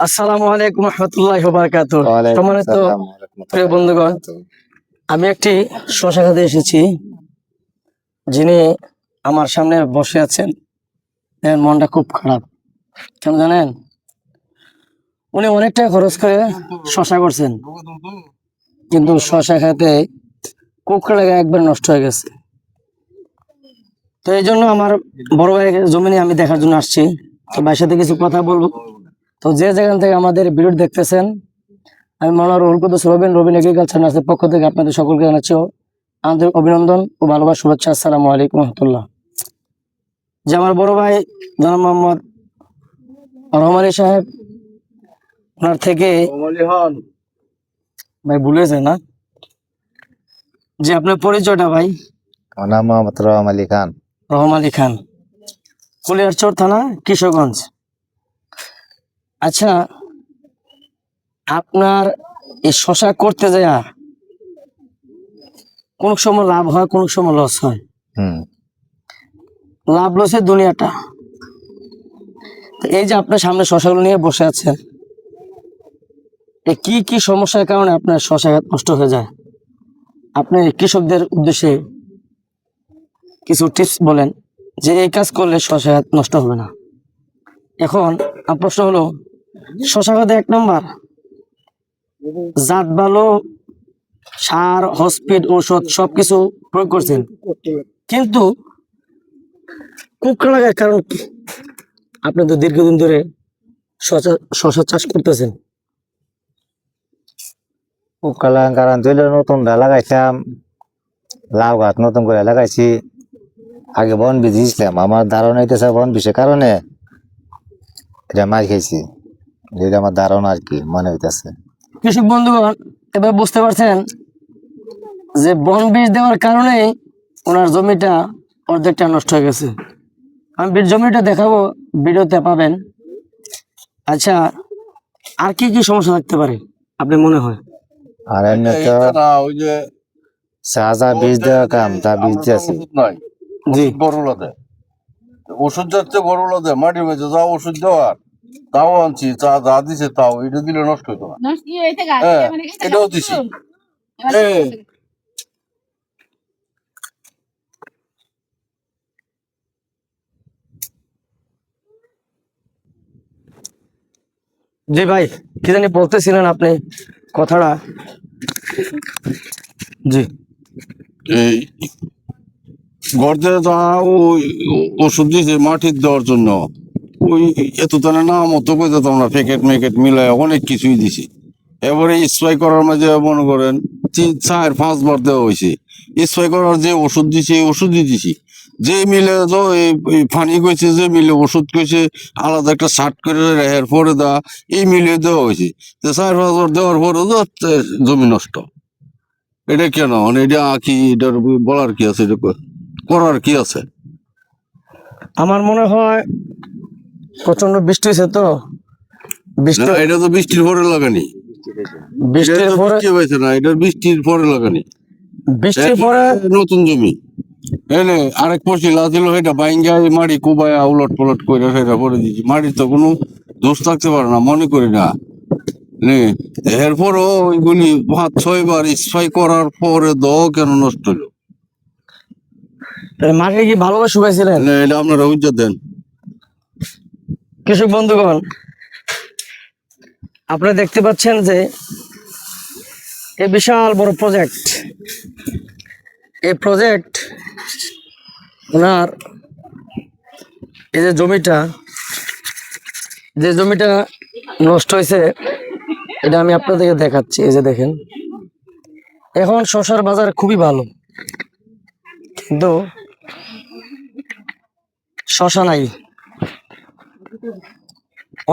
আসসালামু আলাইকুম রহমতুল্লাহি ওয়া বারাকাতুহু। ওয়ালাইকুম সম্মানিত আসসালাম ওয়া রাহমাতুল্লাহি প্রিয় ওয়া বন্ধুগণ, বারাকাতুহু। আমি একটি শশা খেতে এসেছি। যিনি আমার সামনে বসে আছেন, এর মনটা খুব খারাপ। কেন জানেন? উনি অনেক টাকা খরচ করে শশা করছেন, কিন্তু শশা খেতে কুকড়ে লেগে একবার নষ্ট হয়ে গেছে। তো এই জন্য আমার বড় ভাইয়ের জমিনে আমি দেখার জন্য আসছি। তো ভাইয়ের সাথে কিছু কথা বলবো। তো যে যেখান থেকে আমাদের ভিডিও দেখতেছেন, আমি মাওলানা রুহুল কুদ্দুস রবিন এগ্রিকালচার নার্সের পক্ষ থেকে আপনাদের সকলকে জানাচ্ছি আন্তরিক অভিনন্দন ও ভালোবাসা শুভেচ্ছা। আসসালামু আলাইকুম রহমতুল্লাহ। যে আমার বড় ভাই জনাব মোহাম্মদ রহমান আলী সাহেব, ওনার থেকে ভাই ভুলেছে না যে আপনার পরিচয়টা ভাই? আমার নাম মোহাম্মদ রহমান আলী খান। রহমান আলী খান, কুলিয়ারচর থানা, কিশোরগঞ্জ। আচ্ছা, আপনার এই শশা করতে যায় কোন সময় লাভ হয়, কোন সময় লস হয়। লাভ লসের দুনিয়াটা। তো এই যে আপনার সামনে শশাগুলো নিয়ে বসে আছেন, কি কি সমস্যার কারণে আপনার শশা নষ্ট হয়ে যায়? আপনি কৃষকদের উদ্দেশ্যে কিছু টিপস বলেন যে এই কাজ করলে শশা নষ্ট হবে না। এখন আমার প্রশ্ন হলো, শশা খাতে 1 নম্বর জাত ভালো, সার, হসপিড, ঔষধ সবকিছু প্রয়োগ করছেন, কিন্তু কুকড়া লাগার কারণ কি? আপনি তো দীর্ঘদিন ধরে শশা চাষ করতেছেন। কারণ দুইটা নতুন লাগাইছিলাম, লাউ গাছ নতুন করে লাগাইছি। আগে বন বীজ দিয়েছিলাম, আমার ধারণা হইতেছে বন বিষের কারণে এটা মার খেয়েছি। এটা আমার ধারণা আর কি মনে হইতেছে। কৃষক বন্ধুগণ, এবার বুঝতে পারছেন যে বন বীজ দেওয়ার কারণে ওনার জমিটা অর্ধেকটা নষ্ট হয়ে গেছে। আমি জমিটা দেখাবো, ভিডিওতে পাবেন। আচ্ছা, আর কি কি সমস্যা থাকতে পারে আপনি মনে হয়? আর এমনি তো যা বীজ দেওয়া কাম তা বীজ দিয়েছি। জি, ওষুধ যাচ্ছে গরুলা দেয় মাটির মেঝে যা ওষুধ দেওয়ার তাও আনছি, যা যা দিছে তাও এটা দিলে নষ্ট হইতো না। হ্যাঁ, এটাও দিছি। জি ভাই, কি জানি বলতেছিলেন আপনি কথাটা? জি, এই গর্তে যা ওই ওষুধ দিছে মাটির দেওয়ার জন্য, ওই এত তারা না মতো করে তোমরা প্যাকেট ম্যাকেট মিলায় অনেক কিছুই দিছি। এবারে স্প্রে করার মাঝে মনে করেন 4-5 বার দেওয়া হয়েছে। স্প্রে করার যে ওষুধ দিছে এই ওষুধই দিছি। যে মিলে তো এই ফানি কইছে, যে মিলে ওষুধ কইছে আলাদা একটা শার্ট করে রেহের পরে দেওয়া, এই মিলে দেওয়া হয়েছে। 4-5 বার দেওয়ার পরে তো জমি নষ্ট। এটা কেন? মানে এটা কি, এটার বলার কি আছে? এটা করার কি আছে? আমার মনে হয় প্রচন্ড বৃষ্টি হয়েছে তো। বৃষ্টি, না, এটা তো বৃষ্টির পরে লাগানি। বৃষ্টির এটা তো পরে, বৃষ্টি হয়েছে না, এটা বৃষ্টির পরে লাগানি। বৃষ্টির পরে নতুন জমি এনে আরেক পশিলা ছিল, সেটা বাইঙ্গা মাটি কুবায়া উলট পলট করে সেটা করে দিচ্ছি। মাটির তো কোনো দোষ থাকতে পারে না, মনে করি না। নে এরপরও ওইগুলি 5-6 বার স্প্রে করার পরে কেন নষ্ট হলো? মাকে কি ভালোভাবে শুকাইছিলেন? না, এটা আপনারা উজ্জ্বল দেন। কৃষক বন্ধুগণ, আপনারা দেখতে পাচ্ছেন যে এই বিশাল বড় প্রজেক্ট, এই প্রজেক্ট ওনার এই যে জমিটা, যে জমিটা নষ্ট হয়েছে, এটা আমি আপনাদেরকে দেখাচ্ছি। এই যে দেখেন, এখন শসার বাজার খুবই ভালো, কিন্তু শসা নাই।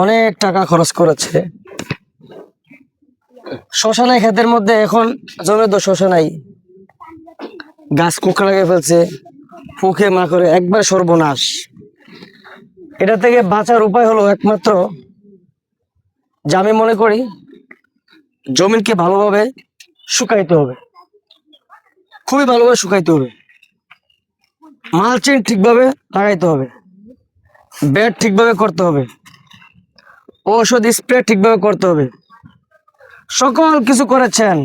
অনেক টাকা খরচ করেছে, শসা নাই ক্ষেতের মধ্যে। এখন জমিতে তো শসা নাই, গাছ কুকড়া লাগিয়ে ফেলছে, ফুকে মা করে একবার সর্বনাশ। এটা থেকে বাঁচার উপায় হলো একমাত্র, যে আমি মনে করি জমিনকে ভালোভাবে শুকাইতে হবে, খুবই ভালোভাবে শুকাইতে হবে, মালচিং ঠিকভাবে লাগাইতে হবে, বেড ঠিকভাবে করতে হবে, ঔষধ স্প্রে ঠিকভাবে করতে হবে, সকল কিছু করেছেন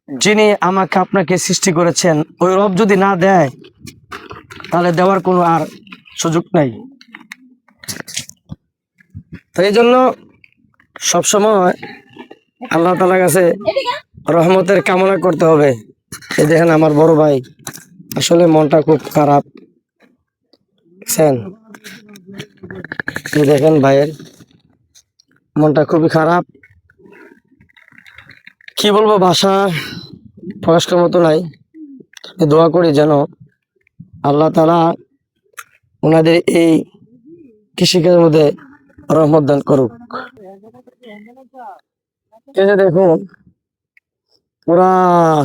যিনি আমাকে আপনাকে সৃষ্টি করেছেন। ওই রব যদি না দেয় তাহলে দেওয়ার কোনো আর সুযোগ নাই। তো এই জন্য সবসময় আল্লাহ তাআলার কাছে রহমতের কামনা করতে হবে। এই দেখেন আমার বড় ভাই, আসলে মনটা খুব খারাপ। বুঝছেন? এই দেখেন ভাইয়ের মনটা খুবই খারাপ, কি বলবো, ভাষা প্রকাশ করার মতো নাই। আমি দোয়া করি যেন আল্লাহ তাআলা ওনাদের এই কৃষিকাজের মধ্যে রহমত দান করুক। এই যে দেখুন পুরা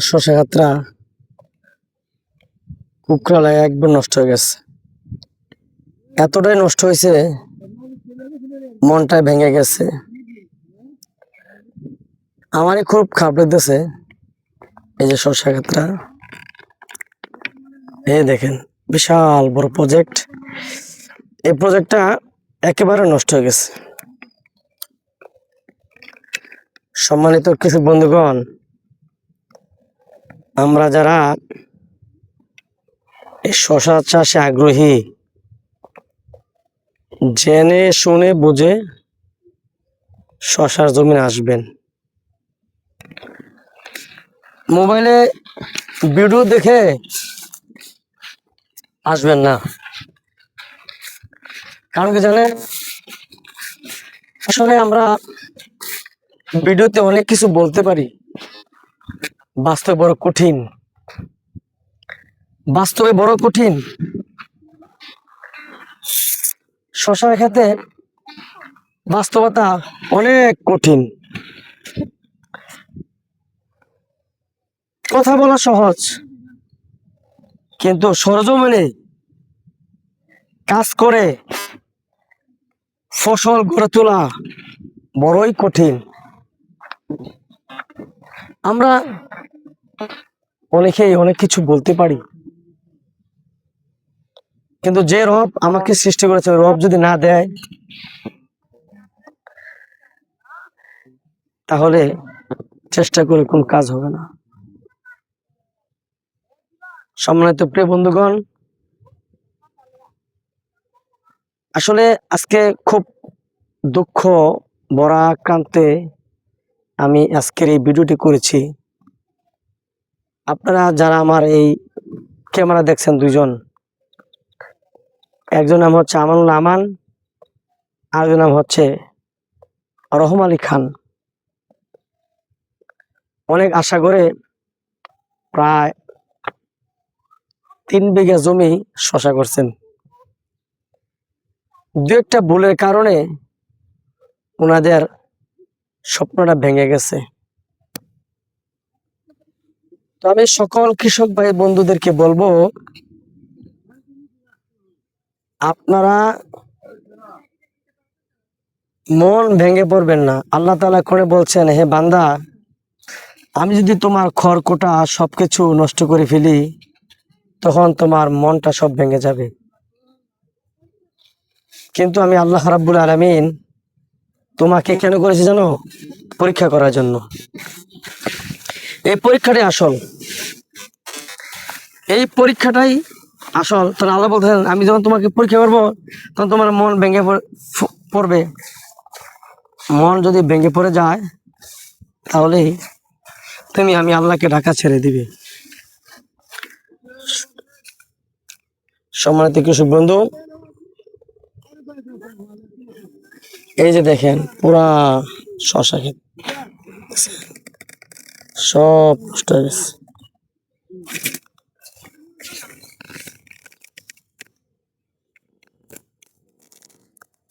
শশা ক্ষেতটা কুকরালায় একবার নষ্ট হয়ে গেছে। এতটাই নষ্ট হয়েছে, মনটাই ভেঙে গেছে। আমারই খুব খারাপ লাগতেছে। এই যে শশা ক্ষেতটা, এই দেখেন বিশাল বড় প্রজেক্ট, এই প্রজেক্টটা একেবারে নষ্ট হয়ে গেছে। সম্মানিত কৃষক বন্ধুগণ, আমরা যারা এই শশা চাষে আগ্রহী, জেনে শুনে বুঝে শশার জমিনে আসবেন। মোবাইলে ভিডিও দেখে আসবেন না। কারণ কি জানেন, আসলে আমরা ভিডিওতে অনেক কিছু বলতে পারি, বাস্তবে বড় কঠিন। বাস্তবে বড় কঠিন। শশার ক্ষেতে বাস্তবতা অনেক কঠিন। কথা বলা সহজ, কিন্তু সরজমিনে কাজ করে ফসল গড়ে তোলা বড়ই কঠিন। আমরা অনেকেই অনেক কিছু বলতে পারি, কিন্তু যে রব আমাকে সৃষ্টি করেছে ওই রব যদি না দেয় তাহলে চেষ্টা করে কোন কাজ হবে না। সম্মানিত প্রিয় বন্ধুগণ, আসলে আজকে খুব দুঃখ ভরা আক্রান্তে আমি আজকের এই ভিডিওটি করেছি। আপনারা যারা আমার এই ক্যামেরা দেখছেন, দুইজন, একজন নাম হচ্ছে আমানুল আমান, আরেকজন নাম হচ্ছে রহম আলী খান। অনেক আশা করে প্রায় 3 বিঘা জমি শশা করছেন। দু একটা ভুলের কারণে ওনাদের স্বপ্নটা ভেঙে গেছে। তো আমি সকল কৃষক ভাই বন্ধুদেরকে বলবো, আপনারা মন ভেঙে পড়বেন না। আল্লাহ তাআলা করে বলছেন, হে বান্দা, আমি যদি তোমার খড়কুটা সবকিছু নষ্ট করে ফেলি তখন তোমার মনটা সব ভেঙে যাবে। কিন্তু আমি আল্লাহ রাব্বুল আলামিন তোমাকে কেন করেছি জানো? পরীক্ষা করার জন্য। এই পরীক্ষাটাই আসল, এই পরীক্ষাটাই আসল। তখন আল্লাহ বলতেন, আমি যখন তোমাকে পরীক্ষা করবো তখন তোমার মন ভেঙে পড়বে। মন যদি ভেঙে পড়ে যায় তাহলে আমি আল্লাহকে ঢাকা ছেড়ে দিবে। সম্মানিত কৃষক বন্ধু, এই যে দেখেন পুরা শশা ক্ষেত সব নষ্ট হয়ে গেছে।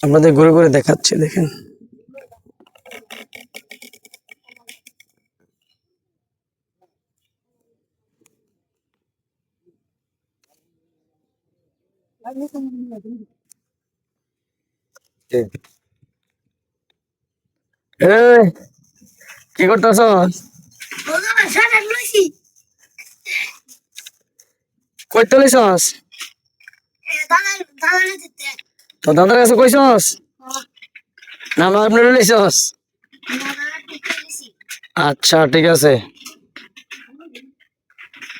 আপনাদের ঘুরে ঘুরে দেখাচ্ছি, দেখেন। এই কি করতেছ? কইতে লইছস? তো দাদার কাছে কইছস না আপনার লইছস? আচ্ছা ঠিক আছে।